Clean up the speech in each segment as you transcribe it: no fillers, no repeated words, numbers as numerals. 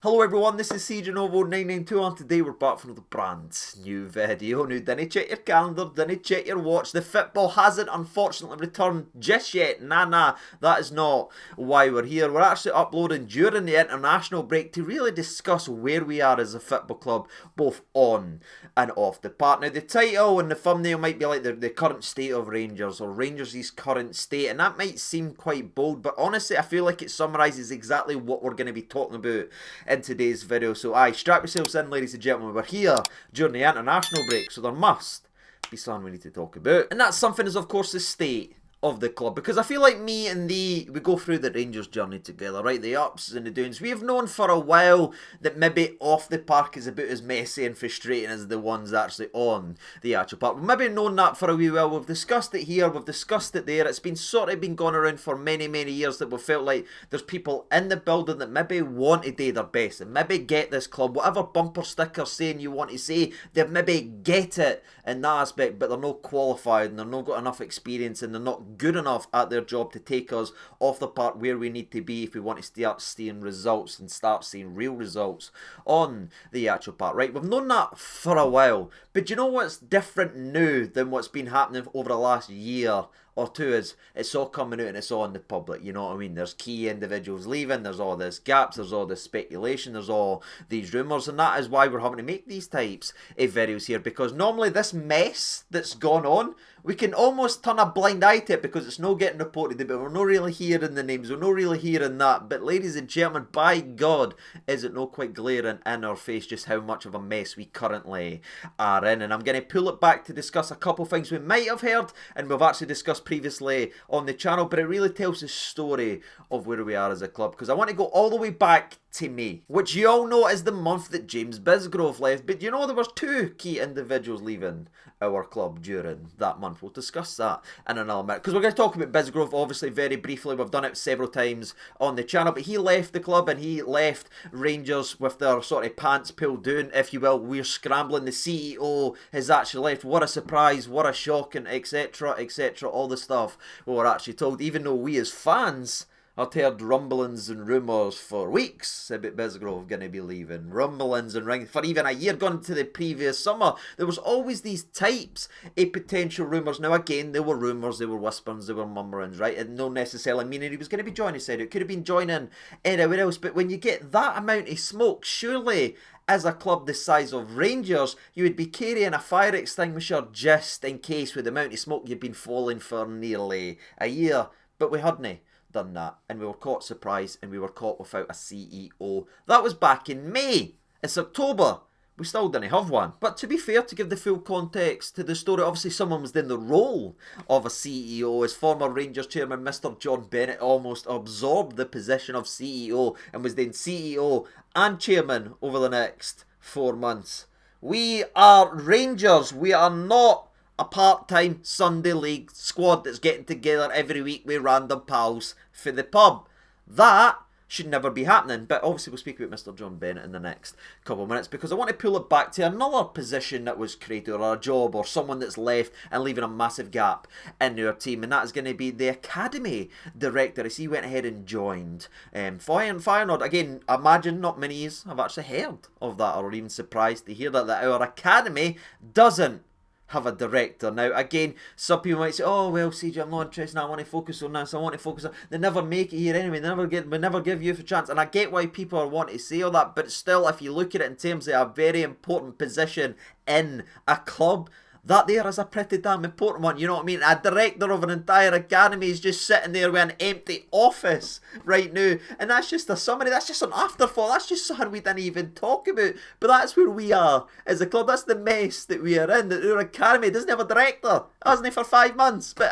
Hello everyone, this is CJNovo992 and today we're back for another brand new video. Now, didn't check your calendar, didn't check your watch. The football hasn't unfortunately returned just yet. Nah, that is not why we're here. We're actually uploading during the international break to really discuss where we are as a football club, both on and off the park. Now, the title and the thumbnail might be like the current state of Rangers, or Rangers' current state, and that might seem quite bold, but honestly, I feel like it summarises exactly what we're going to be talking about in today's video. So strap yourselves in, ladies and gentlemen. We're here during the international break, so there must be something we need to talk about, and that something is of course the state of the club, because I feel like me and we go through the Rangers journey together, right? The ups and the downs. We have known for a while that maybe off the park is about as messy and frustrating as the ones actually on the actual park. We've maybe known that for a wee while. We've discussed it here, we've discussed it there. It's been sort of been going around for many years that we've felt like there's people in the building that maybe want to do their best and maybe get this club, whatever bumper sticker saying you want to say, they maybe get it in that aspect, but they're not qualified and they're not got enough experience and they're not good enough at their job to take us off the park where we need to be if we want to start seeing results and start seeing real results on the actual park, right? We've known that for a while, but you know what's different now than what's been happening over the last year or two is it's all coming out and it's all in the public, you know what I mean? There's key individuals leaving, there's all this gaps, there's all this speculation, there's all these rumours, and that is why we're having to make these types of videos here, because normally this mess that's gone on, we can almost turn a blind eye to it because it's not getting reported, but we're not really hearing the names, we're not really hearing that. But ladies and gentlemen, by God, is it not quite glaring in our face just how much of a mess we currently are in. And I'm going to pull it back to discuss a couple of things we might have heard and we've actually discussed previously on the channel, but it really tells the story of where we are as a club, because I want to go all the way back to May, which you all know is the month that James Bisgrove left. But you know, there was two key individuals leaving our club during that month. We'll discuss that in another minute, because we're going to talk about Bisgrove obviously very briefly. We've done it several times on the channel, but he left the club and he left Rangers with their sort of pants pulled down, if you will. We're scrambling, the CEO has actually left. What a surprise, what a shock, and etc, all the stuff we were actually told, even though we as fans I've heard rumblings and rumours for weeks about Bisgrove going to be leaving. Rumblings and rings for even a year gone to the previous summer. There was always these types of potential rumours. Now again, there were rumours, there were whisperings, there were murmurings, right? And no necessarily meaning he was going to be joining side. It could have been joining anywhere else. But when you get that amount of smoke, surely as a club the size of Rangers, you would be carrying a fire extinguisher just in case, with the amount of smoke you've been falling for nearly a year. But we hadn't done that, and we were caught surprised, and we were caught without a CEO. That was back in May. It's October. We still didn't have one. But to be fair, to give the full context to the story, obviously someone was in the role of a CEO. As former Rangers chairman Mr. John Bennett almost absorbed the position of CEO and was then CEO and chairman over the next 4 months. We are Rangers. We are not a part-time Sunday league squad that's getting together every week with random pals for the pub. That should never be happening. But obviously we'll speak about Mr. John Bennett in the next couple of minutes, because I want to pull it back to another position that was created, or a job, or someone that's left and leaving a massive gap in our team, and that is going to be the academy director, as he went ahead and joined Feyenoord. Again, imagine not many have actually heard of that, or even surprised to hear that our academy doesn't have a director. Now again, some people might say, oh well, CJ, I'm not interested, I want to focus on this, I want to focus on... They never make it here anyway, we never give you a chance, and I get why people are wanting to say all that, but still, if you look at it in terms of a very important position in a club, that there is a pretty damn important one, you know what I mean? A director of an entire academy is just sitting there with an empty office right now, and that's just a summary, that's just an afterthought, that's just something we didn't even talk about. But that's where we are as a club, that's the mess that we are in, that our academy doesn't have a director, hasn't he, for 5 months, but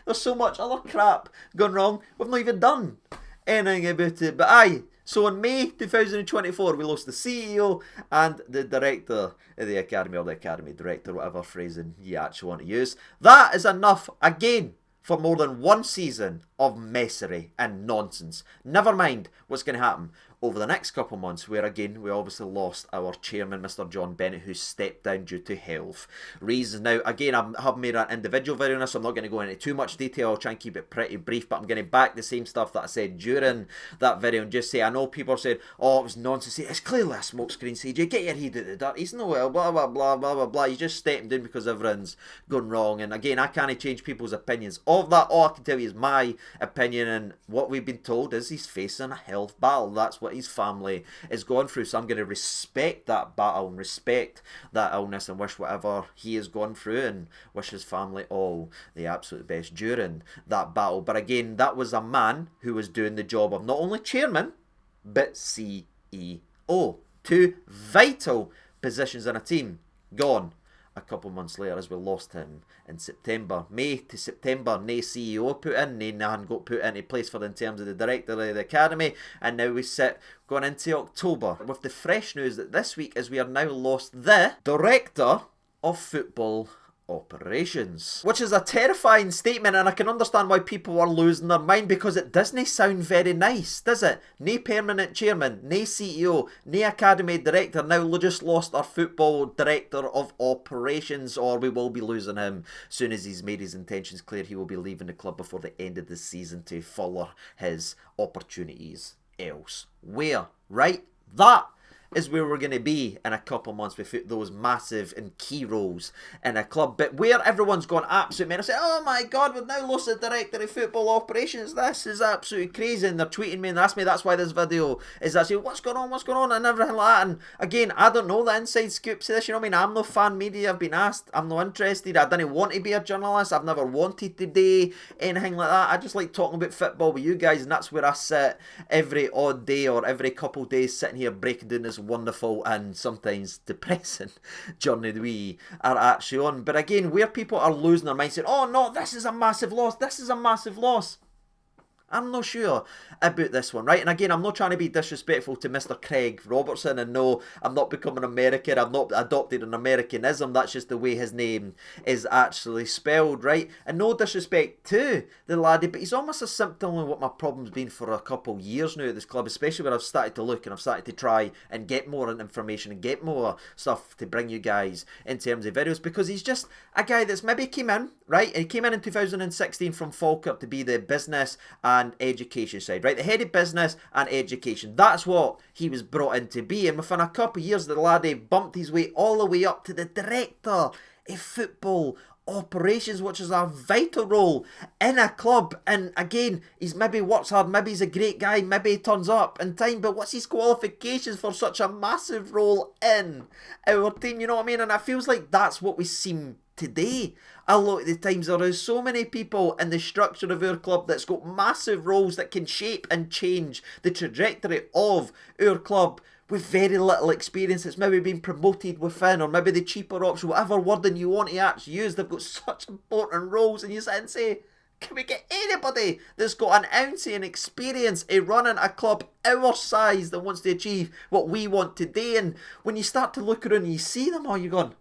there's so much other crap going wrong, we've not even done anything about it. But so in May 2024, we lost the CEO and the director of the academy, or the academy director, whatever phrasing you actually want to use. That is enough, again, for more than one season of messery and nonsense. Never mind what's going to happen over the next couple of months, where again we obviously lost our chairman, Mr. John Bennett, who stepped down due to health reasons. Now again, I have made an individual video on this, so I'm not going to go into too much detail. I'll try and keep it pretty brief, but I'm going to back the same stuff that I said during that video and just say, I know people are saying, oh, it was nonsense. It's clearly a smokescreen, CJ. Get your head out the dirt. He's no well, blah blah blah blah blah blah. He's just stepping down because everything's gone wrong. And again, I can't change people's opinions of that. All I can tell you is my opinion, and what we've been told is he's facing a health battle. That's what his family is going through, so I'm going to respect that battle and respect that illness and wish whatever he has gone through and wish his family all the absolute best during that battle. But again, that was a man who was doing the job of not only chairman but CEO. Two vital positions in a team gone a couple months later as we lost him in September. May to September, no CEO put in, nothing got put into place for in terms of the director of the academy, and now we sit going into October with the fresh news that this week is we are now lost the director of football operations, which is a terrifying statement, and I can understand why people are losing their mind, because it doesn't sound very nice, does it? No permanent chairman, no CEO, no academy director. Now we just lost our football director of operations, or we will be losing him soon as he's made his intentions clear. He will be leaving the club before the end of the season to follow his opportunities elsewhere, right? That is where we're going to be in a couple months with those massive and key roles in a club. But where everyone's gone absolute mental, say, oh my God, we've now lost the director of football operations. This is absolutely crazy. And they're tweeting me and asking me, that's why this video is actually, what's going on, and everything like that. And again, I don't know the inside scoops of this, you know what I mean? I'm no fan media, I've been asked, I'm not interested. I didn't want to be a journalist, I've never wanted to do anything like that. I just like talking about football with you guys, and that's where I sit every odd day or every couple of days, sitting here breaking down this wonderful and sometimes depressing journey that we are actually on. But again, where people are losing their mind saying, oh no, this is a massive loss, this is a massive loss, I'm not sure about this one, right? And again, I'm not trying to be disrespectful to Mr. Craig Robertson, and no, I'm not becoming American, I've not adopted an Americanism, that's just the way his name is actually spelled, right? And no disrespect to the laddie, but he's almost a symptom of what my problem's been for a couple years now at this club, especially when I've started to look and I've started to try and get more information and get more stuff to bring you guys in terms of videos, because he's just a guy that's maybe came in, right? And he came in 2016 from Falkirk to be the business and education side, right? The head of business and education. That's what he was brought in to be. And within a couple of years, the laddie bumped his way all the way up to the director of football operations, which is a vital role in a club. And again, he's maybe works hard, maybe he's a great guy, maybe he turns up in time, but what's his qualifications for such a massive role in our team, you know what I mean? And it feels like that's what we seem today. A lot of the times there is so many people in the structure of our club that's got massive roles that can shape and change the trajectory of our club with very little experience. It's maybe been promoted within, or maybe the cheaper option, whatever wording you want to actually use. They've got such important roles, and you sit and say, can we get anybody that's got an ounce and experience of running a club our size that wants to achieve what we want today? And when you start to look around and you see them all, you're going,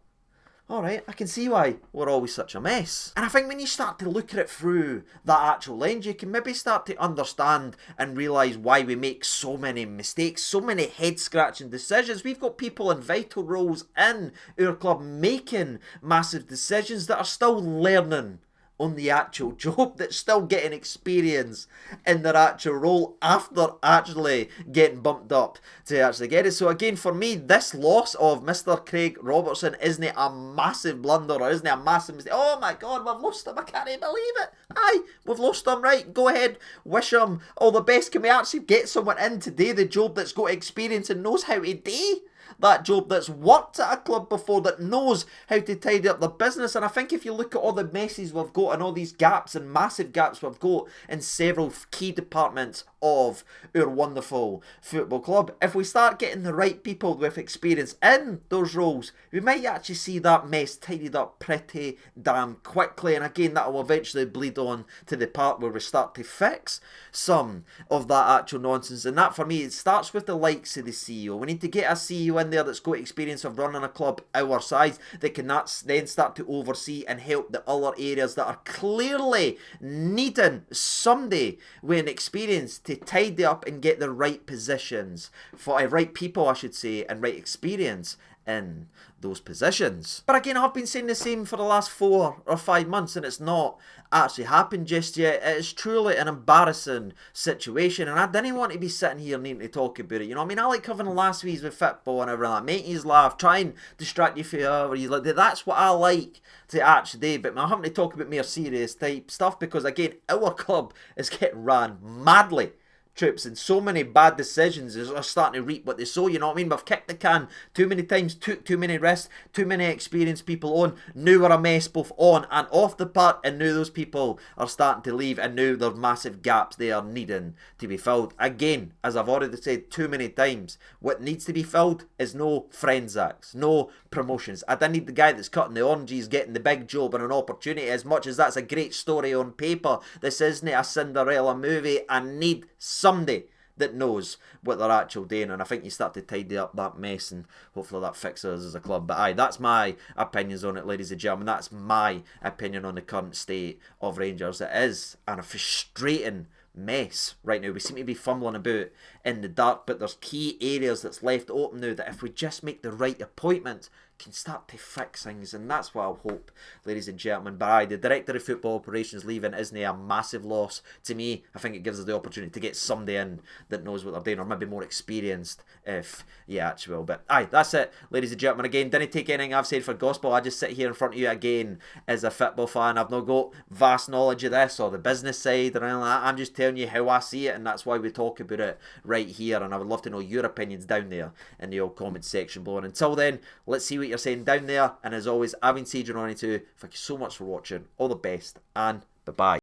alright, I can see why we're always such a mess. And I think when you start to look at it through that actual lens, you can maybe start to understand and realise why we make so many mistakes, so many head-scratching decisions. We've got people in vital roles in our club making massive decisions that are still learning on the actual job, that's still getting experience in their actual role after actually getting bumped up to actually get it. So again, for me, this loss of Mr. Craig Robertson isn't a massive blunder, or isn't a massive mistake. Oh my God, we've lost him, I can't even believe it. Aye, we've lost him, right? Go ahead, wish him all the best. Can we actually get someone in today, the job, that's got experience and knows how to do that job, that's worked at a club before, that knows how to tidy up the business? And I think if you look at all the messes we've got and all these gaps and massive gaps we've got in several key departments of our wonderful football club, if we start getting the right people with experience in those roles, we might actually see that mess tidied up pretty damn quickly. And again, that will eventually bleed on to the part where we start to fix some of that actual nonsense. And that, for me, it starts with the likes of the CEO. We need to get a CEO in there that's got experience of running a club our size, that can then start to oversee and help the other areas that are clearly needing somebody with an experience to to tidy up and get the right positions, for right people, I should say, and right experience in those positions. But again, I've been saying the same for the last 4 or 5 months, and it's not actually happened just yet. It is truly an embarrassing situation, and I didn't want to be sitting here needing to talk about it. You know what I mean? I like covering the last weeks with football and everything like make you laugh, try and distract you for however you like. That's what I like to actually do, but I'm having to talk about more serious type stuff because, again, our club is getting ran madly, troops, and so many bad decisions are starting to reap what they sow. You know what I mean? We've kicked the can too many times, took too many risks, too many experienced people on. Now we're a mess both on and off the park, and now those people are starting to leave, and now there's massive gaps there needing to be filled. Again, as I've already said too many times, what needs to be filled is no friends acts, no promotions. I don't need the guy that's cutting the oranges getting the big job and an opportunity. As much as that's a great story on paper, this isn't a Cinderella movie. I need somebody that knows what they're actually doing, and I think you start to tidy up that mess, and hopefully that fixes us as a club. But aye, that's my opinions on it, ladies and gentlemen. That's my opinion on the current state of Rangers. It is a frustrating mess right now. We seem to be fumbling about in the dark, but there's key areas that's left open now that if we just make the right appointment, can start to fix things, and that's what I hope, ladies and gentlemen. But aye, the director of football operations leaving isn't a massive loss to me. I think it gives us the opportunity to get somebody in that knows what they're doing, or maybe more experienced if you actually will. But aye, that's it, ladies and gentlemen. Again, didn't take anything I've said for gospel. I just sit here in front of you again as a football fan. I've not got vast knowledge of this or the business side or anything like that. I'm just telling you how I see it, and that's why we talk about it right here, and I would love to know your opinions down there in the old comment section below. And until then, let's see what you're saying down there, and as always, I've been Sage92. Thank you so much for watching. All the best, and bye bye.